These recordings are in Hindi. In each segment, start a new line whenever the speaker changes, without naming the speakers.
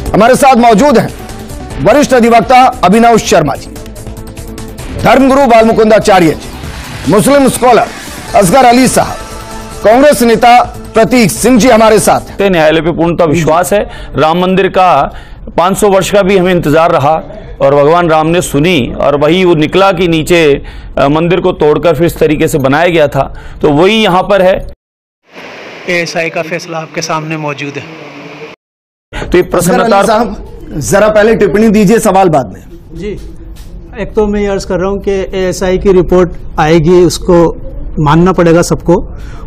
हमारे साथ मौजूद हैं वरिष्ठ अधिवक्ता अभिनव शर्मा जी, धर्मगुरु बालमुकुंदाचार्य जी, मुस्लिम स्कॉलर असगर अली साहब, कांग्रेस नेता प्रतीक सिंह जी हमारे साथ हैं।
न्यायालय पे पूर्णतः विश्वास है। राम मंदिर का 500 वर्ष का भी हमें इंतजार रहा और भगवान राम ने सुनी और वही वो निकला कि नीचे मंदिर को तोड़कर फिर इस तरीके से बनाया गया था, तो वही यहाँ पर है।
एएसआई का फैसला आपके सामने मौजूद है।
तो ये प्रसन्नता
साहब जरा पहले टिप्पणी दीजिए, सवाल बाद में।
जी, एक तो मैं ये अर्ज कर रहा हूँ कि एएसआई की रिपोर्ट आएगी, उसको मानना पड़ेगा सबको।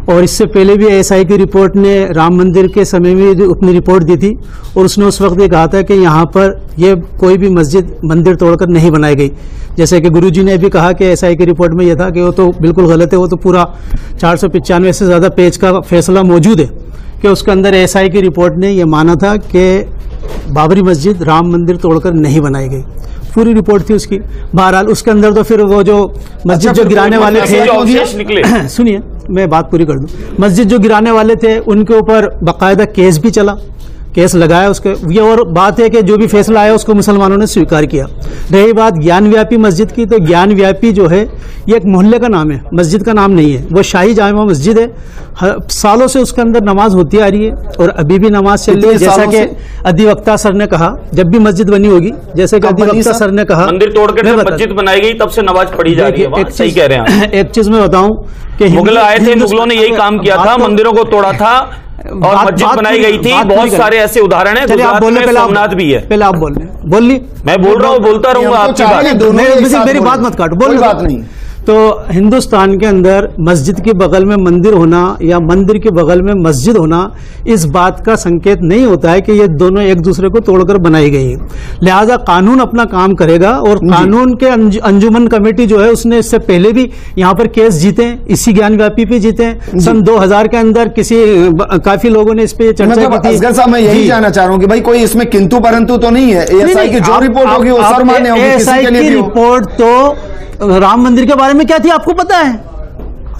और इससे पहले भी एएसआई की रिपोर्ट ने राम मंदिर के समय में अपनी रिपोर्ट दी थी और उसने उस वक्त ये कहा था कि यहाँ पर ये कोई भी मस्जिद मंदिर तोड़कर नहीं बनाई गई। जैसे कि गुरुजी ने भी कहा कि एएसआई की रिपोर्ट में यह था कि वो तो बिल्कुल गलत है, वो तो पूरा 495 से ज़्यादा पेज का फैसला मौजूद है कि उसके अंदर एएसआई की रिपोर्ट ने यह माना था कि बाबरी मस्जिद राम मंदिर तोड़कर नहीं बनाई गई। पूरी रिपोर्ट थी उसकी। बहरहाल उसके अंदर तो फिर वो जो मस्जिद जो गिराने वाले थे, सुनिए मैं बात पूरी कर दूं, मस्जिद जो गिराने वाले थे उनके ऊपर बाकायदा केस भी चला, केस लगाया उसके। ये और बात है कि जो भी फैसला आया उसको मुसलमानों ने स्वीकार किया। रही बात ज्ञानव्यापी मस्जिद की, तो ज्ञानव्यापी जो है ये एक मोहल्ले का नाम है, मस्जिद का नाम नहीं है। वो शाही जामा मस्जिद है, सालों से उसके अंदर नमाज होती आ रही है और अभी भी नमाज चल रही है। जैसा कि अधिवक्ता सर ने कहा, जब भी मस्जिद बनी होगी, जैसे कि अधिवक्ता सर ने कहा,
मंदिर तोड़कर मस्जिद बनाई गई तब से नमाज पढ़ी जा रही है। सही कह रहे हैं।
एक चीज मैं बताऊं कि
मुगल आए थे, मुगलों ने यही काम किया था, मंदिरों को तोड़ा था और मस्जिद बनाई गई थी। बहुत सारे ऐसे उदाहरण हैं। गुजरात में सोमनाथ भी है।
पहले आप बोल रहे, बोल ली,
मैं बोल रहा हूँ, बोलता रहूंगा आपकी बात,
मेरी बात मत काटो, बोल
बात नहीं।
तो हिंदुस्तान के अंदर मस्जिद के बगल में मंदिर होना या मंदिर के बगल में मस्जिद होना इस बात का संकेत नहीं होता है कि ये दोनों एक दूसरे को तोड़कर बनाई गई है। लिहाजा कानून अपना काम करेगा और कानून के अंजुमन कमेटी जो है उसने इससे पहले भी यहाँ पर केस जीते हैं, इसी ज्ञानव्यापी पे जीते हैं। सन 2000 के अंदर काफी लोगों ने इस पे चर्चा की थी।
असगर साहब मैं यही जानना चाह रहा हूँ कि भाई कोई इसमें किंतु परंतु तो नहीं है। एएसआई की जो रिपोर्ट होगी वो सर्वमान्य होगी।
एएसआई की रिपोर्ट तो राम मंदिर के बारे में क्या थी आपको पता है,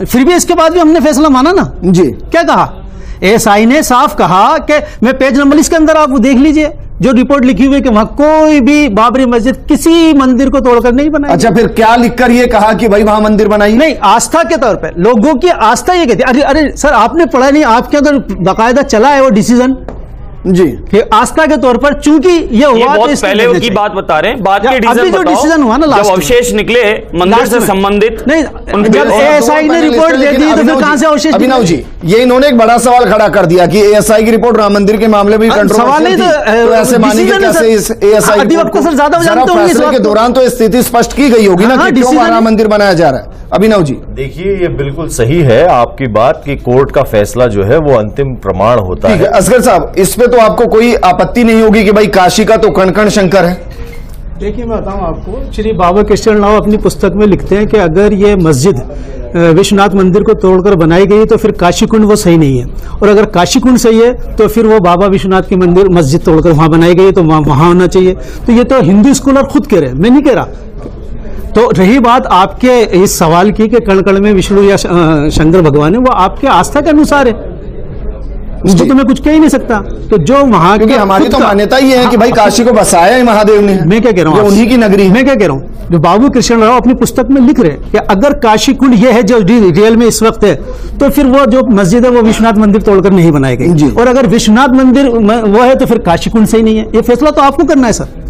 फिर भी इसके बाद भी हमने फैसला माना ना
जी।
क्या कहा एएसआई ने? साफ कहा कि मैं पेज नंबर इसके अंदर आप देख लीजिए जो रिपोर्ट लिखी हुई है कि वहां कोई भी बाबरी मस्जिद किसी मंदिर को तोड़कर नहीं बनाई।
अच्छा, फिर क्या लिखकर ये कहा कि भाई वहां मंदिर बनाई?
नहीं, आस्था के तौर पर लोगों की आस्था ये कहती है। अरे सर आपने पढ़ा नहीं, आपके अंदर बाकायदा चला है वो डिसीजन
जी कि
आस्था के तौर पर, चूंकि ये हुआ
बहुत पहले की बात बता रहे हैं, बाद के डिसीजन
हुआ ना
जब अवशेष निकले मंदिर से संबंधित।
नहीं, जब एएसआई ने रिपोर्ट दे दी तो फिर कहां से अवशेष?
अभिनव जी, ये इन्होंने एक बड़ा सवाल खड़ा कर दिया कि एएसआई की रिपोर्ट राम मंदिर के मामले में
सवाल नहीं,
तो ऐसे मानेंगे कैसे? एएसआई
अधिवक्ता सर ज्यादा जानते होंगे,
फैसले के दौरान तो स्थिति स्पष्ट की गई होगी ना कि क्यों राम मंदिर बनाया जा रहा है। अभिनव जी
देखिए, ये बिल्कुल सही है आपकी बात कि कोर्ट का फैसला जो है वो अंतिम प्रमाण होता है।
असगर साहब, इस पे तो आपको कोई आपत्ति नहीं होगी कि भाई काशी का तो कण कण शंकर है?
देखिए मैं बताऊं आपको, श्री बाबा कृष्ण राव अपनी पुस्तक में लिखते हैं कि अगर ये मस्जिद विश्वनाथ मंदिर को तोड़कर बनाई गई तो फिर काशी कुंड वो सही नहीं है, और अगर काशी कुंड सही है तो फिर वो बाबा विश्वनाथ की मंदिर मस्जिद तोड़कर वहां बनाई गई तो वहां होना चाहिए। तो ये तो हिंदू स्कॉलर खुद कह रहे हैं, मैं नहीं कह रहा। तो रही बात आपके इस सवाल की कि कण कण में विष्णु या शंकर भगवान है, वो आपके आस्था के अनुसार है, उसको तो मैं कुछ कह ही नहीं सकता। तो जो वहां
क्योंकि हमारी तो मान्यता ही है कि भाई काशी को बसाया है महादेव ने।
मैं क्या कह रहा हूँ,
उन्हीं की नगरी।
मैं क्या कह रहा हूँ, जो बाबू कृष्ण राव अपनी पुस्तक में लिख रहे हैं कि अगर काशी कुंड ये है जो रियल में इस वक्त है, तो फिर वो जो मस्जिद है वो विश्वनाथ मंदिर तोड़कर नहीं बनाई गई, और अगर विश्वनाथ मंदिर वो है तो फिर काशी कुंड सही नहीं है। ये फैसला तो आपको करना है सर।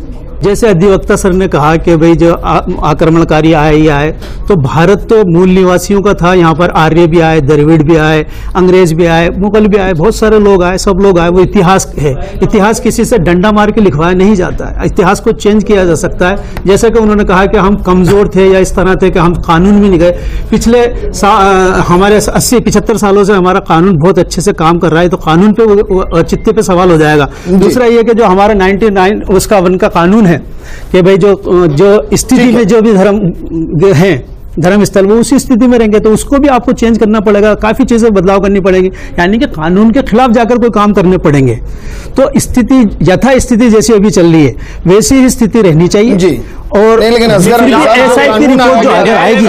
जैसे अधिवक्ता सर ने कहा कि भाई जो आक्रमणकारी आए ही आए, तो भारत तो मूल निवासियों का था। यहाँ पर आर्य भी आए, द्रविड़ भी आए, अंग्रेज भी आए, मुगल भी आए, बहुत सारे लोग आए, सब लोग आए। वो इतिहास है, इतिहास किसी से डंडा मार के लिखवाया नहीं जाता है, इतिहास को चेंज किया जा सकता है। जैसे कि उन्होंने कहा कि हम कमजोर थे या इस तरह थे कि हम कानून में नहीं गए। पिछले हमारे 80-75 सालों से हमारा कानून बहुत अच्छे से काम कर रहा है, तो कानून पे चित्ते पे सवाल हो जाएगा। दूसरा ये कि जो हमारा 99 उसका 1 का कानून है कि भाई जो स्थिति में जो भी धर्म है, धर्म स्थल, वो उसी स्थिति में रहेंगे, तो उसको भी आपको चेंज करना पड़ेगा, काफी चीजें बदलाव करनी पड़ेगी, यानी कि कानून के खिलाफ जाकर कोई काम करने पड़ेंगे। तो स्थिति यथा स्थिति जैसी अभी चल रही है वैसी ही स्थिति रहनी चाहिए जी। और
लेकिन
एएसआई की रिपोर्ट जो अगर आएगी,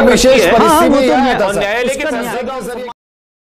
विशेष परिस्थिति